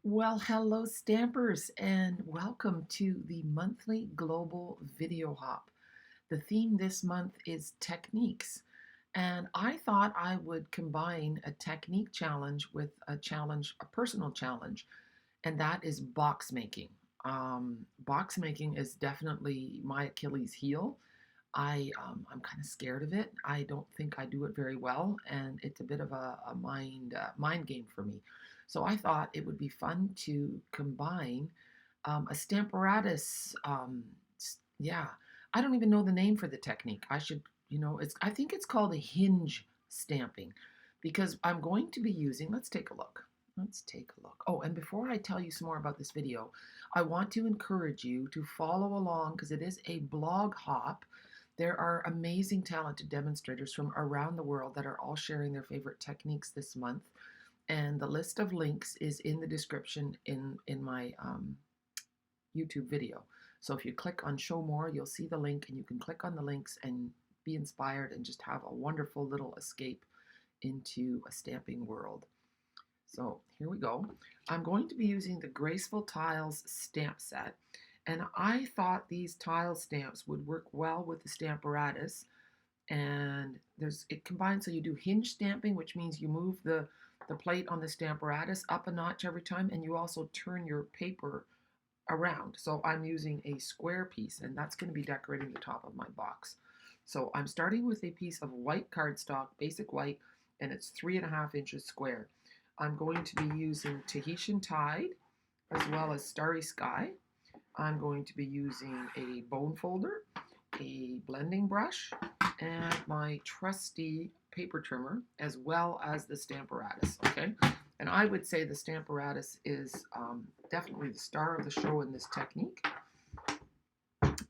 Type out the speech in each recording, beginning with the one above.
Well, hello, Stampers, and welcome to the monthly global video hop. The theme this month is techniques, and I thought I would combine a technique challenge with a personal challenge, and that is box making. Box making is definitely my Achilles heel. I'm kind of scared of it. I don't think I do it very well, and it's a bit of a mind game for me. So I thought it would be fun to combine a Stamparatus. Yeah, I don't even know the name for the technique. I should, it's. I think it's called a hinge stamping, because I'm going to be using. Let's take a look. Let's take a look. Oh, and before I tell you some more about this video, I want to encourage you to follow along because it is a blog hop. There are amazing, talented demonstrators from around the world that are all sharing their favorite techniques this month. And the list of links is in the description in my YouTube video. So if you click on show more, you'll see the link and you can click on the links and be inspired and just have a wonderful little escape into a stamping world. So here we go. I'm going to be using the Graceful Tiles stamp set. And I thought these tile stamps would work well with the Stamparatus. And it combines, so you do hinge stamping, which means you move the plate on the Stamparatus up a notch every time, and you also turn your paper around. So I'm using a square piece, and that's going to be decorating the top of my box. So I'm starting with a piece of white cardstock, basic white, and it's 3.5 inches square. I'm going to be using Tahitian Tide as well as Starry Sky. I'm going to be using a bone folder, a blending brush, and my trusty paper trimmer, as well as the Stamparatus, okay? And I would say the Stamparatus is definitely the star of the show in this technique.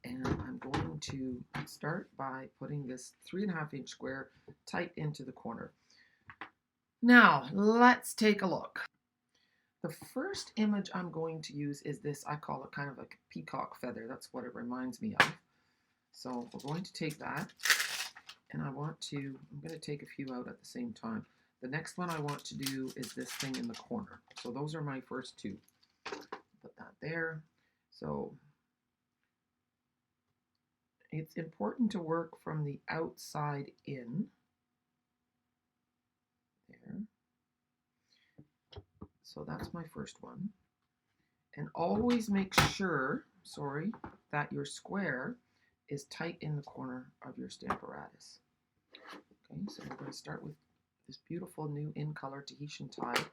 And I'm going to start by putting this 3.5 inch square tight into the corner. Now, let's take a look. The first image I'm going to use is this. I call it kind of like a peacock feather. That's what it reminds me of. So we're going to take that, and I'm going to take a few out at the same time. The next one I want to do is this thing in the corner. So those are my first two. Put that there. So it's important to work from the outside in. There. So that's my first one. And always make sure, that your square is tight in the corner of your Stamparatus. Okay, so we're going to start with this beautiful new in color Tahitian Tide.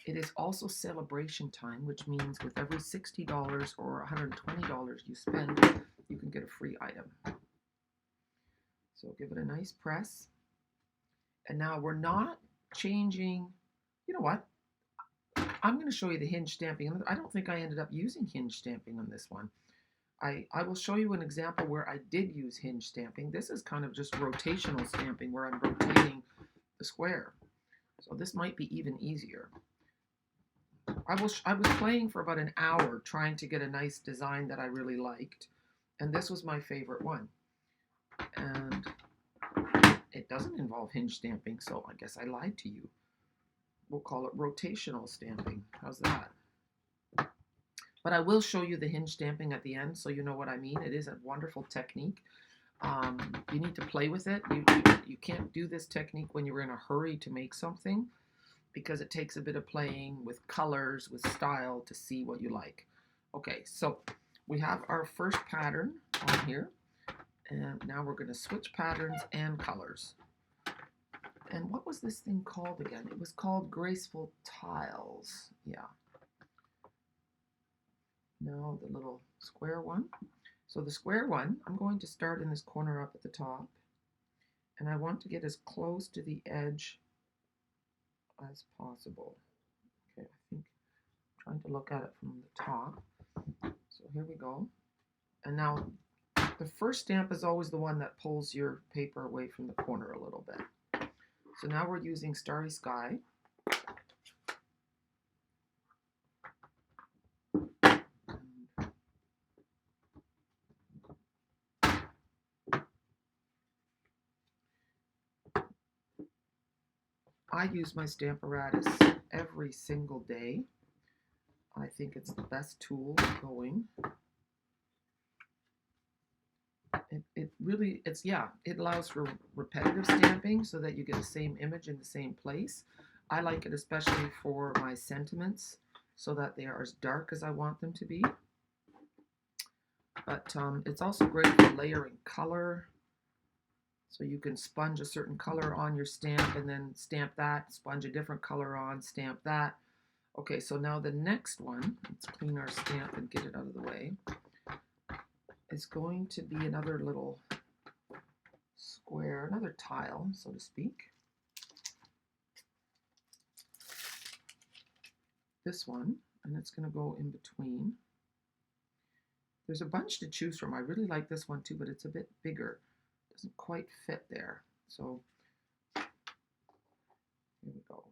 It is also celebration time, which means with every $60 or $120 you spend, you can get a free item. So give it a nice press. And now we're not changing, you know what? I'm going to show you the hinge stamping. I don't think I ended up using hinge stamping on this one. I will show you an example where I did use hinge stamping. This is kind of just rotational stamping where I'm rotating the square. So this might be even easier. I was playing for about an hour trying to get a nice design that I really liked. And this was my favorite one. And it doesn't involve hinge stamping, so I guess I lied to you. We'll call it rotational stamping. How's that? But I will show you the hinge stamping at the end so you know what I mean. It is a wonderful technique. You need to play with it. You can't do this technique when you're in a hurry to make something because it takes a bit of playing with colors, with style to see what you like. Okay, so we have our first pattern on here. And now we're going to switch patterns and colors. And what was this thing called again? It was called Graceful Tiles. Yeah. Now the little square one. So the square one, I'm going to start in this corner up at the top. And I want to get as close to the edge as possible. Okay, I think I'm trying to look at it from the top. So here we go. And now the first stamp is always the one that pulls your paper away from the corner a little bit. So now we're using Starry Sky. I use my Stamparatus every single day. I think it's the best tool going. It allows for repetitive stamping so that you get the same image in the same place. I like it especially for my sentiments so that they are as dark as I want them to be. But it's also great for layering color. So you can sponge a certain color on your stamp and then stamp that, sponge a different color on, stamp that. Okay, so now the next one, let's clean our stamp and get it out of the way, is going to be another little square, another tile, so to speak. This one, and it's going to go in between. There's a bunch to choose from. I really like this one too, but it's a bit bigger. Doesn't quite fit there. So here we go.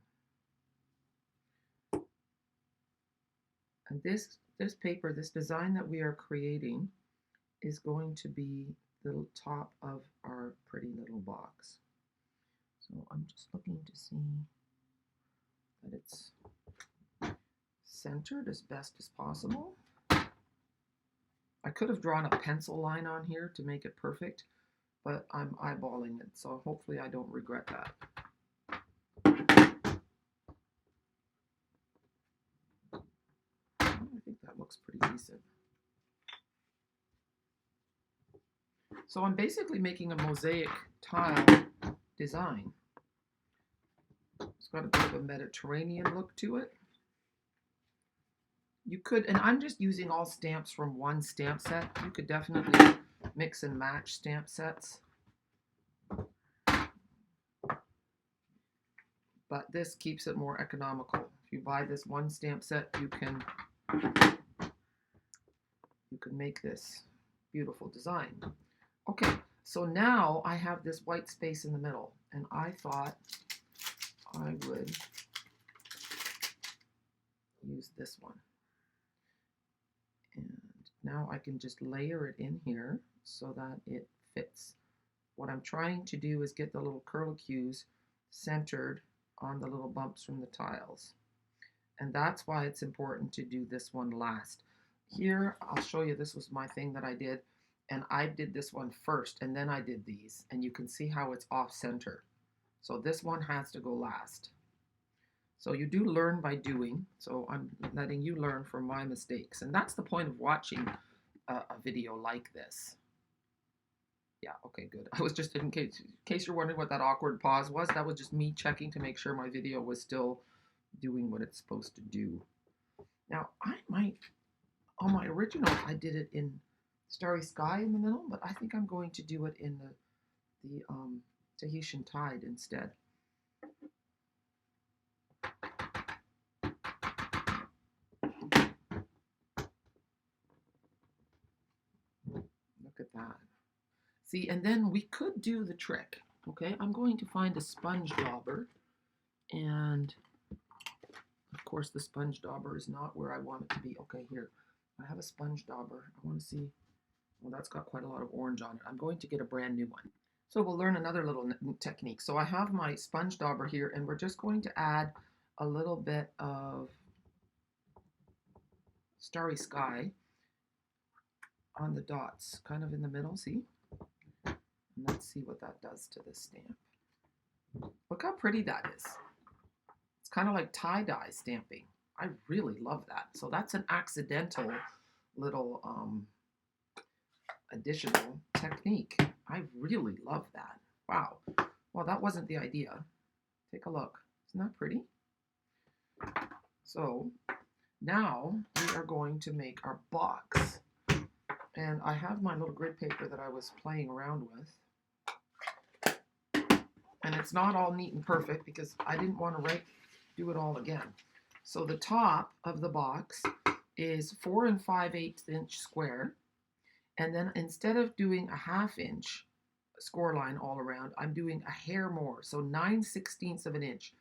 And this paper, this design that we are creating is going to be the top of our pretty little box. So I'm just looking to see that it's centered as best as possible. I could have drawn a pencil line on here to make it perfect, but I'm eyeballing it, so hopefully I don't regret that. I think that looks pretty decent. So I'm basically making a mosaic tile design. It's got a bit of a Mediterranean look to it. You could, and I'm just using all stamps from one stamp set. You could definitely mix and match stamp sets. But this keeps it more economical. If you buy this one stamp set, you can make this beautiful design. Okay, so now I have this white space in the middle, and I thought I would use this one. And now I can just layer it in here so that it fits. What I'm trying to do is get the little curlicues centered on the little bumps from the tiles. And that's why it's important to do this one last. Here, I'll show you, this was my thing that I did, and I did this one first, and then I did these, and you can see how it's off center. So this one has to go last. So you do learn by doing, so I'm letting you learn from my mistakes. And that's the point of watching a video like this. Yeah, okay, good. I was just, in case you're wondering what that awkward pause was, that was just me checking to make sure my video was still doing what it's supposed to do. Now, I might, on my original, I did it in Starry Sky in the middle, but I think I'm going to do it in the Tahitian Tide instead. Look at that. See, and then we could do the trick, okay? I'm going to find a sponge dauber, and of course the sponge dauber is not where I want it to be. Okay, here, I have a sponge dauber. I want to see, well, that's got quite a lot of orange on it. I'm going to get a brand new one. So we'll learn another little technique. So I have my sponge dauber here, and we're just going to add a little bit of Starry Sky on the dots, kind of in the middle, see? And let's see what that does to this stamp. Look how pretty that is. It's kind of like tie-dye stamping. I really love that. So that's an accidental little additional technique. I really love that. Wow. Well, that wasn't the idea. Take a look. Isn't that pretty? So now we are going to make our box. And I have my little grid paper that I was playing around with. And it's not all neat and perfect because I didn't want to do it all again. So the top of the box is 4 5/8 inch square. And then instead of doing a 1/2 inch score line all around, I'm doing a hair more. So 9/16 of an inch.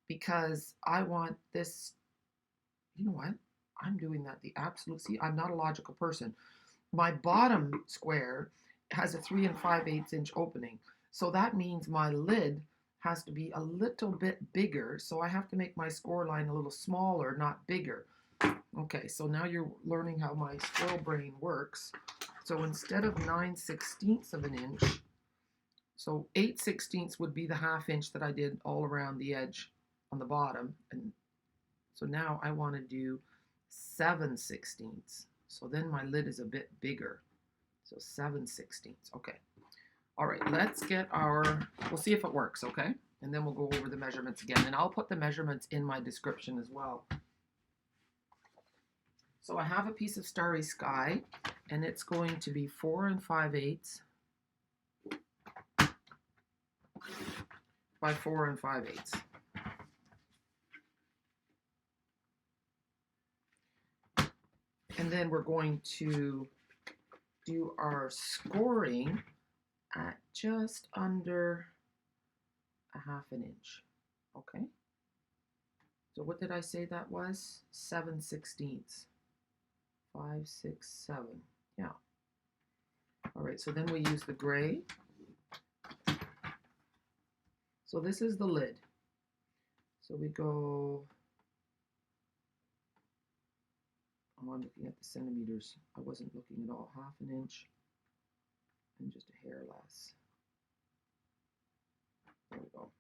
Because I want this, you know what? I'm doing that the absolute, see, I'm not a logical person. My bottom square has a 3 5/8 inch opening. So that means my lid has to be a little bit bigger. So I have to make my score line a little smaller, not bigger. Okay, so now you're learning how my squirrel brain works. So instead of 9/16 of an inch, so 8/16 would be the ½ inch that I did all around the edge on the bottom. And so now I want to do 7/16. So then my lid is a bit bigger. So 7/16. Okay. All right, let's get we'll see if it works, okay? And then we'll go over the measurements again. And I'll put the measurements in my description as well. So I have a piece of Starry Sky, and it's going to be 4 5/8 by 4 5/8. And then we're going to do our scoring at just under a ½ inch. Okay. So what did I say that was? 7/16. 5, 6, 7. Yeah. All right, so then we use the gray. So this is the lid. So we go, oh, I'm looking at the centimeters. I wasn't looking at all. ½ inch and just a hair less. There we go.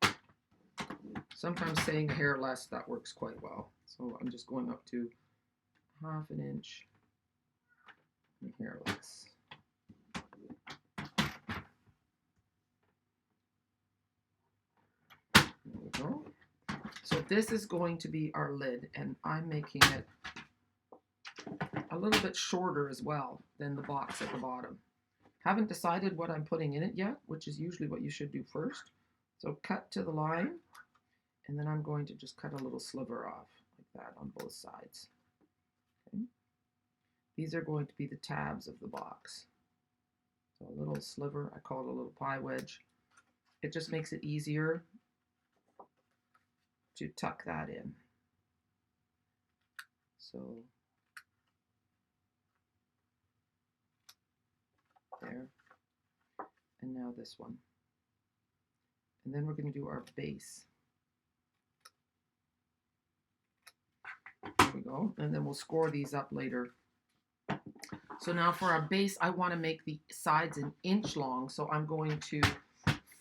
Sometimes saying a hair less, that works quite well. So I'm just going up to ½ inch and a hair less. There we go. So this is going to be our lid, and I'm making it a little bit shorter as well than the box at the bottom. Haven't decided what I'm putting in it yet, which is usually what you should do first. So cut to the line, and then I'm going to just cut a little sliver off like that on both sides. Okay. These are going to be the tabs of the box. So a little sliver, I call it a little pie wedge. It just makes it easier to tuck that in. So there, and now this one. And then we're going to do our base. There we go, and then we'll score these up later. So now for our base, I want to make the sides an inch long, so I'm going to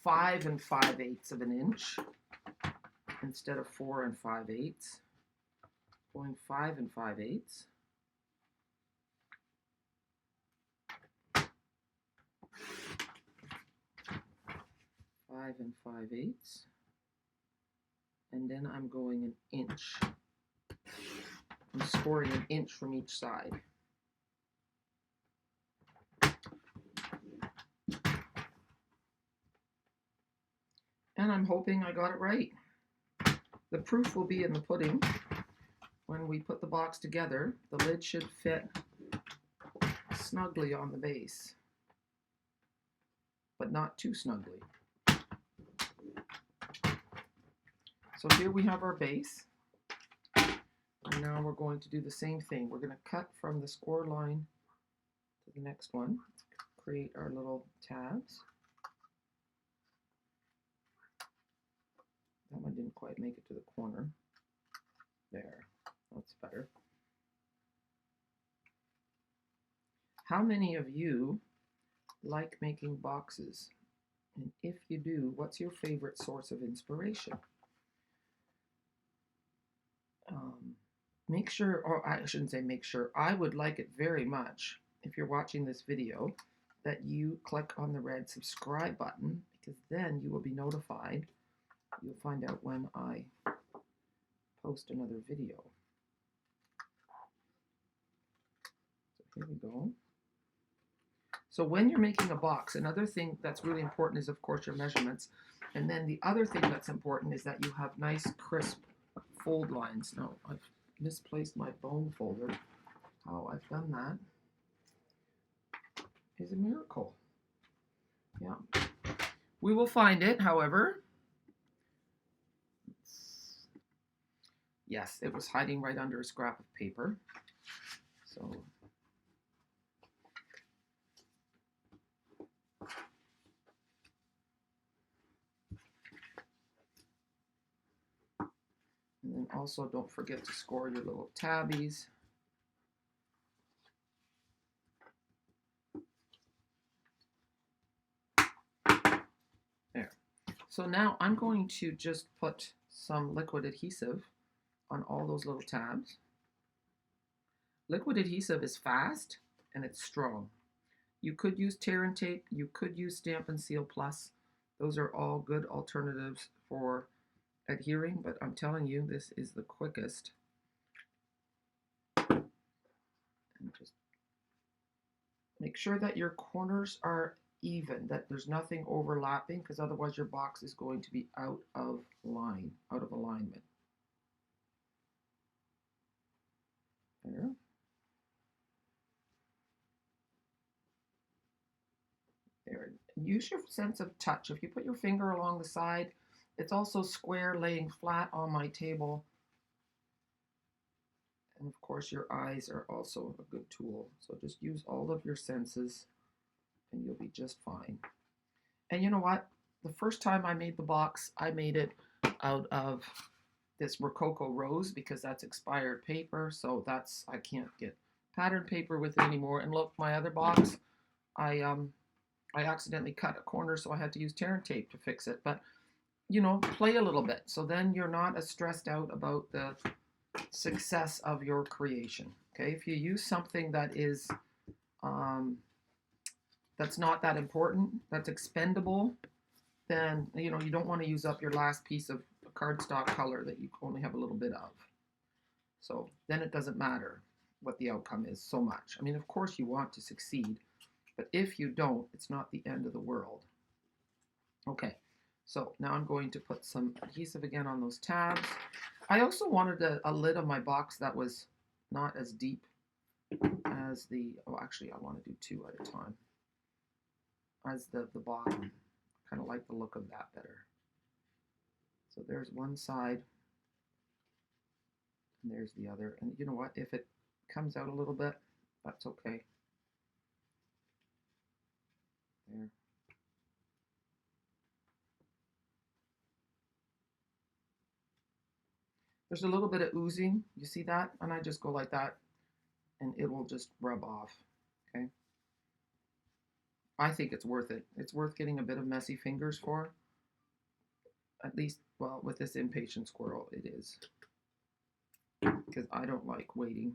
5 5/8 of an inch instead of 4 5/8. Going 5 5/8. 5 5/8. And then I'm going an inch. I'm scoring an inch from each side. And I'm hoping I got it right. The proof will be in the pudding. When we put the box together, the lid should fit snugly on the base, but not too snugly. So here we have our base. And now we're going to do the same thing. We're going to cut from the score line to the next one, create our little tabs. That one didn't quite make it to the corner. There, that's better. How many of you like making boxes? And if you do, what's your favorite source of inspiration? Make sure, or I shouldn't say make sure, I would like it very much, if you're watching this video, that you click on the red subscribe button, because then you will be notified. You'll find out when I post another video. So here we go. So when you're making a box, another thing that's really important is, of course, your measurements. And then the other thing that's important is that you have nice, crisp fold lines. Now, I've misplaced my bone folder. How I've done that is a miracle. Yeah. We will find it, however. Yes, it was hiding right under a scrap of paper. So and then also don't forget to score your little tabbies. So now I'm going to just put some liquid adhesive on all those little tabs. Liquid adhesive is fast and it's strong. You could use tear and tape, you could use Stamp and Seal Plus. Those are all good alternatives for adhering, but I'm telling you, this is the quickest. And just make sure that your corners are even, that there's nothing overlapping, because otherwise your box is going to be out of line, out of alignment. There. There. Use your sense of touch. If you put your finger along the side, it's also square laying flat on my table. And of course your eyes are also a good tool. So just use all of your senses and you'll be just fine. And you know what? The first time I made the box, I made it out of this Rococo Rose because that's expired paper. So that's, I can't get pattern paper with it anymore. And look, my other box, I accidentally cut a corner, so I had to use tear and tape to fix it. But, you know, play a little bit. So then you're not as stressed out about the success of your creation. Okay, if you use something that is, that's not that important, that's expendable, then, you know, you don't want to use up your last piece of cardstock color that you only have a little bit of. So then it doesn't matter what the outcome is so much. I mean, of course you want to succeed, but if you don't, it's not the end of the world. Okay, so now I'm going to put some adhesive again on those tabs. I also wanted a lid on my box that was not as deep as the, oh, actually I want to do two at a time, as the bottom. Kind of like the look of that better. So there's one side, and there's the other. And you know what? If it comes out a little bit, that's okay. There. There's a little bit of oozing. You see that? And I just go like that, and it will just rub off. Okay. I think it's worth it. It's worth getting a bit of messy fingers for. At least, well, with this impatient squirrel, it is. Because I don't like waiting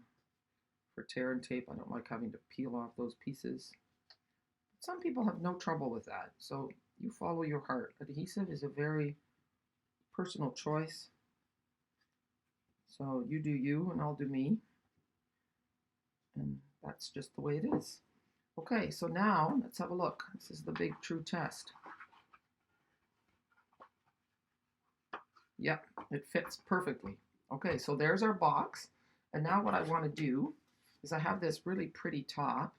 for tear and tape. I don't like having to peel off those pieces. Some people have no trouble with that. So you follow your heart. Adhesive is a very personal choice. So you do you and I'll do me. And that's just the way it is. Okay, so now let's have a look. This is the big true test. Yep, it fits perfectly. Okay, so there's our box. And now what I want to do is I have this really pretty top.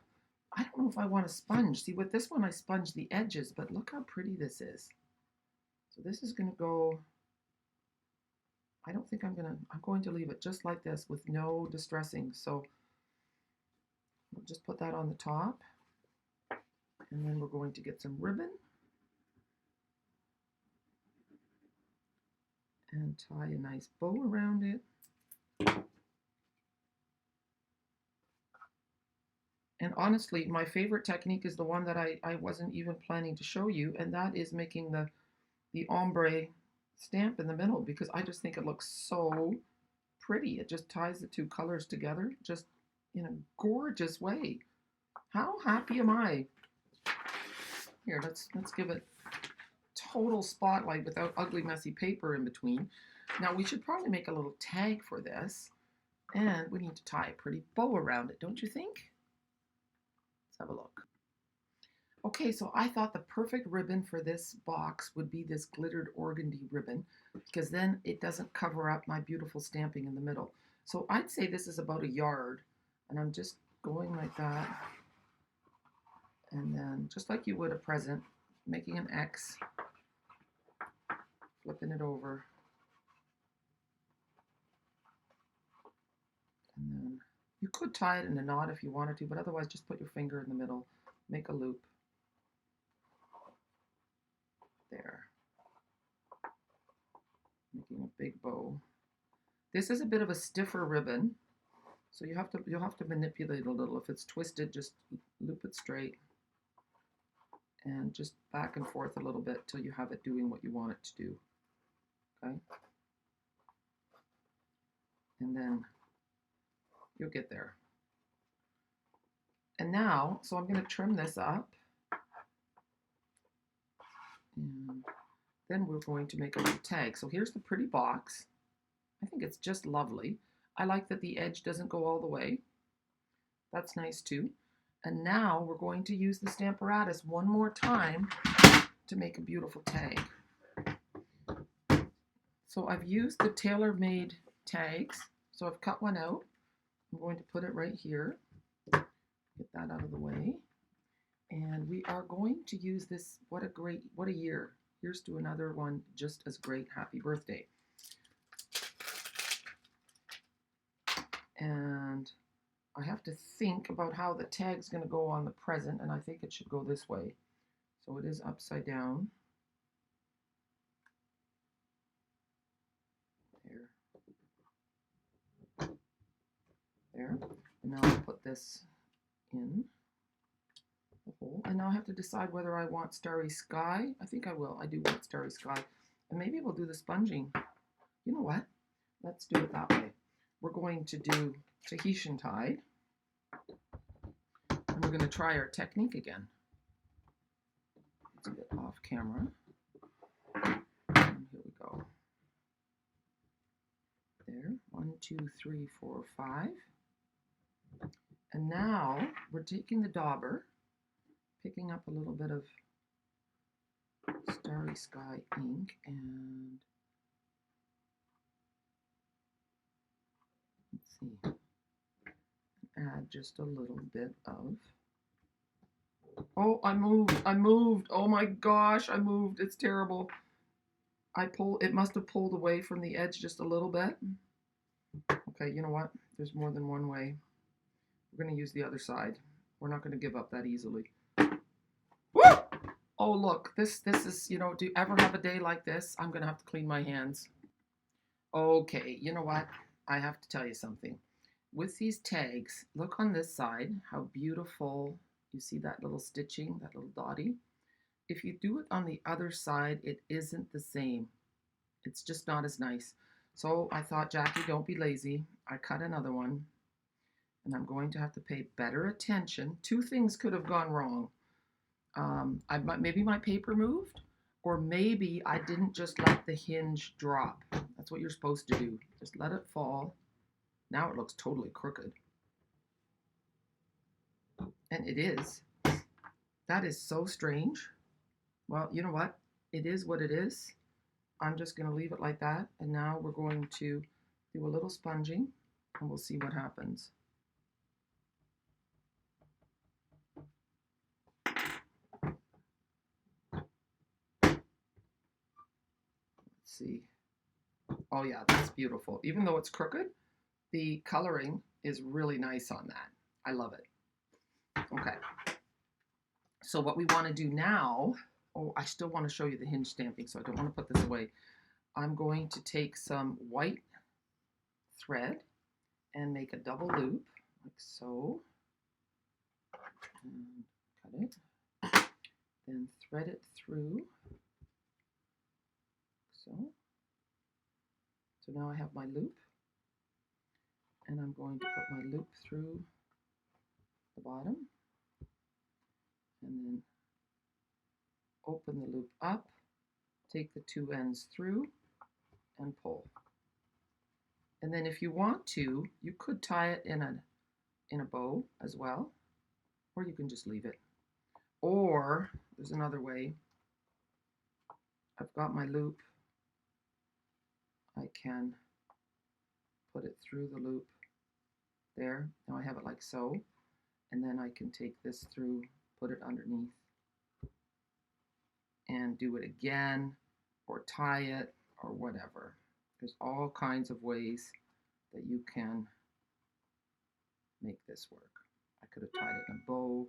I don't know if I want to sponge. See, with this one I sponge the edges, but look how pretty this is. So this is going to go, I don't think I'm going to leave it just like this with no distressing. So we'll just put that on the top. And then we're going to get some ribbon and tie a nice bow around it. And honestly, my favorite technique is the one that I wasn't even planning to show you, and that is making the ombre stamp in the middle, because I just think it looks so pretty. It just ties the two colors together just in a gorgeous way. How happy am I? Here, let's give it total spotlight without ugly messy paper in between. Now we should probably make a little tag for this, and we need to tie a pretty bow around it, don't you think? Let's have a look. Okay, so I thought the perfect ribbon for this box would be this glittered organdy ribbon, because then it doesn't cover up my beautiful stamping in the middle. So I'd say this is about a yard, and I'm just going like that, and then just like you would a present, making an X, flipping it over, and then you could tie it in a knot if you wanted to, but otherwise just put your finger in the middle, make a loop. There. Making a big bow. This is a bit of a stiffer ribbon, so you'll have to manipulate a little. If it's twisted, just loop it straight. and just back and forth a little bit till you have it doing what you want it to do. Okay? And then you'll get there. And now, so I'm going to trim this up. And then we're going to make a little tag. So here's the pretty box. I think it's just lovely. I like that the edge doesn't go all the way. That's nice too. And now we're going to use the Stamparatus one more time to make a beautiful tag. So I've used the tailor-made tags. So I've cut one out. I'm going to put it right here. Get that out of the way. And we are going to use this. What a year. Here's to another one just as great. Happy birthday. And I have to think about how the tag's going to go on the present, and I think it should go this way. So it is upside down. There. And now I'll put this in the hole. And now I have to decide whether I want starry sky. I think I will. I do want starry sky. And maybe we'll do the sponging. You know what? Let's do it that way. We're going to do Tahitian tide. And we're going to try our technique again. It's a bit off camera. And here we go. There. 1, 2, 3, 4, 5. And now we're taking the dauber, picking up a little bit of starry sky ink, and let's see, add just a little bit of, oh, I moved, oh my gosh, I moved, it's terrible. It must have pulled away from the edge just a little bit. Okay, you know what? There's more than one way. We're going to use the other side. We're not going to give up that easily. Woo! Oh, look, this is, you know, do you ever have a day like this? I'm going to have to clean my hands. Okay, you know what? I have to tell you something. With these tags, look on this side, how beautiful. You see that little stitching, that little dotty? If you do it on the other side, it isn't the same. It's just not as nice. So I thought, Jackie, don't be lazy. I cut another one. And I'm going to have to pay better attention. Two things could have gone wrong. Maybe my paper moved, or maybe I didn't just let the hinge drop. That's what you're supposed to do. Just let it fall. Now it looks totally crooked. And it is. That is so strange. Well, you know what? It is what it is. I'm just going to leave it like that. And now we're going to do a little sponging, and we'll see what happens. See. Oh yeah, that's beautiful. Even though it's crooked, the coloring is really nice on that. I love it. Okay. So what we want to do now, oh, I still want to show you the hinge stamping, so I don't want to put this away. I'm going to take some white thread and make a double loop, like so. And cut it. Then thread it through. So now I have my loop, and I'm going to put my loop through the bottom, and then open the loop up, take the two ends through, and pull. And then if you want to, you could tie it in a bow as well, or you can just leave it. Or there's another way. I've got my loop. I can put it through the loop there. Now I have it like so. And then I can take this through, put it underneath, and do it again, or tie it, or whatever. There's all kinds of ways that you can make this work. I could have tied it in a bow,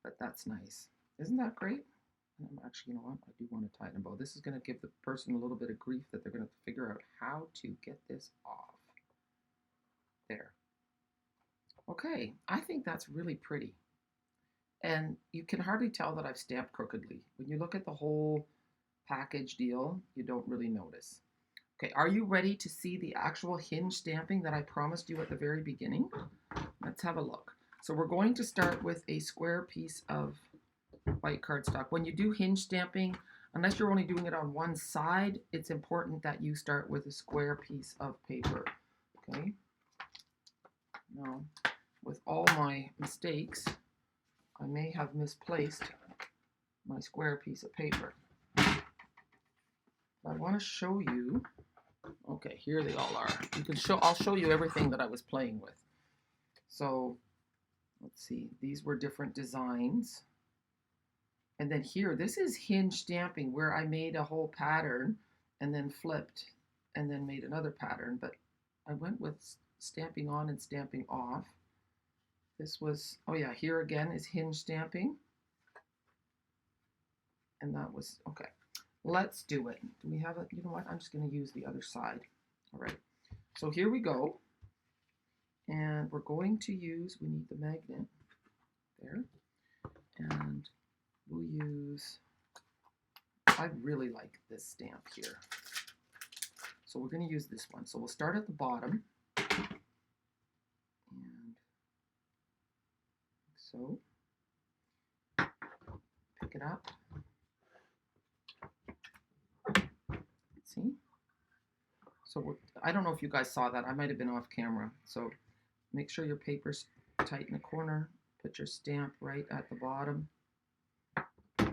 but that's nice. Isn't that great? Actually, you know what? I do want to tie it in a bow. This is going to give the person a little bit of grief that they're going to figure out how to get this off. There. Okay, I think that's really pretty. And you can hardly tell that I've stamped crookedly. When you look at the whole package deal, you don't really notice. Okay, are you ready to see the actual hinge stamping that I promised you at the very beginning? Let's have a look. So we're going to start with a square piece of white cardstock. When you do hinge stamping, unless you're only doing it on one side, it's important that you start with a square piece of paper. Okay. Now, with all my mistakes, I may have misplaced my square piece of paper. I want to show you. Okay, here they all are. You can show. I'll show you everything that I was playing with. So, let's see. These were different designs. And then here, this is hinge stamping, where I made a whole pattern and then flipped and then made another pattern. But I went with stamping on and stamping off. This was, oh yeah, here again is hinge stamping. And that was, okay, let's do it. Do we have it? You know what? I'm just going to use the other side. All right. So here we go. And we're going to use, we need the magnet there. And we'll use, I really like this stamp here. So we're going to use this one. So we'll start at the bottom. And so, pick it up. See? So I don't know if you guys saw that. I might have been off camera. So make sure your paper's tight in the corner. Put your stamp right at the bottom. And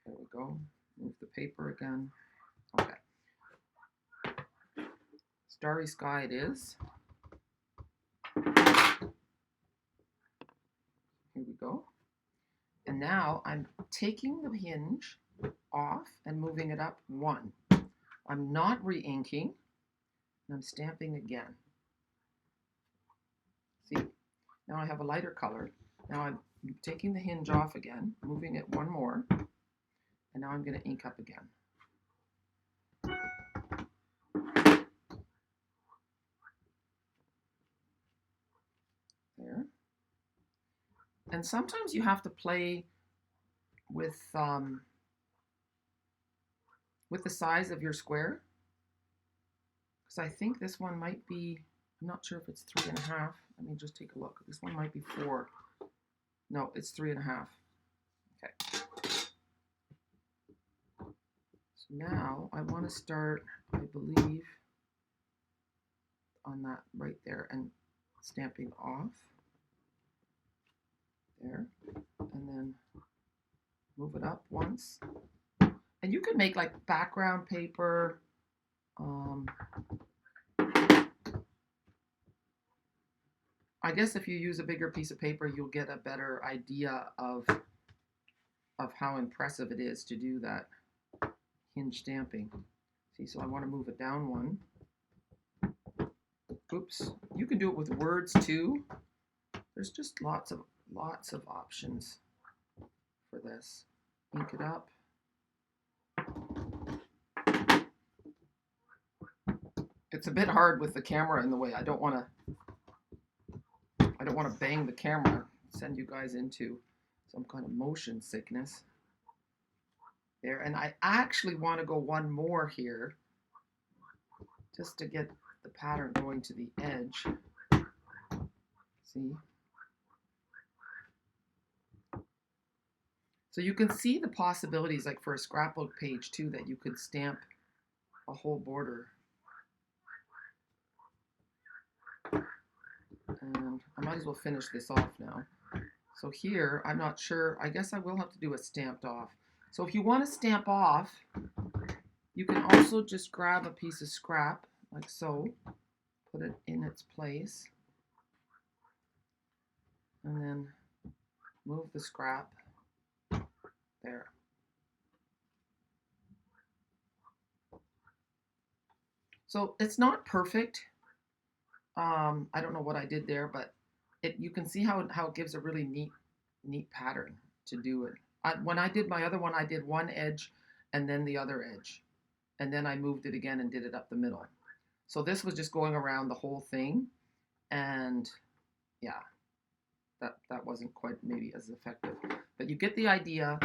there we go. Move the paper again. Okay. Starry Sky it is. Here we go. And now I'm taking the hinge off and moving it up one. I'm not re-inking, and I'm stamping again. See, now I have a lighter color. Now I'm taking the hinge off again, moving it one more, and now I'm going to ink up again. There. And sometimes you have to play with the size of your square, because I think this one might be, I'm not sure if it's 3.5. Let me just take a look. This one might be 4. No, it's 3.5. Okay. So now I want to start, I believe, on that right there and stamping off. There. And then move it up once. And you can make like background paper. I guess if you use a bigger piece of paper, you'll get a better idea of how impressive it is to do that hinge stamping. See, so I want to move it down one. Oops. You can do it with words too. There's just lots of options for this. Ink it up. It's a bit hard with the camera in the way. I don't want to bang the camera, send you guys into some kind of motion sickness. There, and I actually want to go one more here just to get the pattern going to the edge. See? So you can see the possibilities, like for a scrapbook page too, that you could stamp a whole border. And I might as well finish this off now. So here, I'm not sure, I guess I will have to do a stamped off. So if you want to stamp off, you can also just grab a piece of scrap, like so, put it in its place, and then move the scrap there. So it's not perfect. I don't know what I did there, but you can see how it gives a really neat pattern to do it. When I did my other one, I did one edge and then the other edge, and then I moved it again and did it up the middle. So this was just going around the whole thing, and Yeah, that wasn't quite maybe as effective, but you get the idea.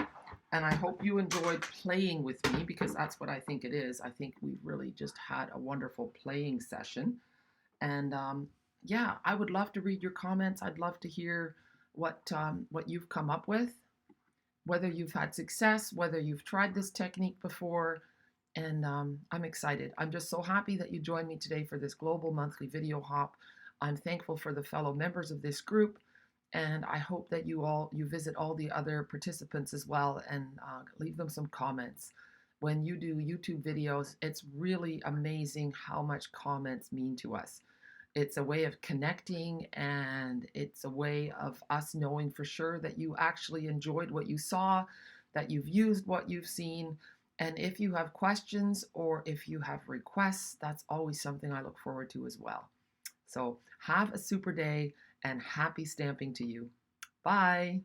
And I hope you enjoyed playing with me, because that's what I think it is. I think we've really just had a wonderful playing session. And yeah, I would love to read your comments. I'd love to hear what you've come up with, whether you've had success, whether you've tried this technique before. And I'm excited. I'm just so happy that you joined me today for this global monthly video hop. I'm thankful for the fellow members of this group, and I hope that you visit all the other participants as well, and leave them some comments. When you do YouTube videos, it's really amazing how much comments mean to us. It's a way of connecting, and it's a way of us knowing for sure that you actually enjoyed what you saw, that you've used what you've seen. And if you have questions or if you have requests, that's always something I look forward to as well. So have a super day, and happy stamping to you. Bye.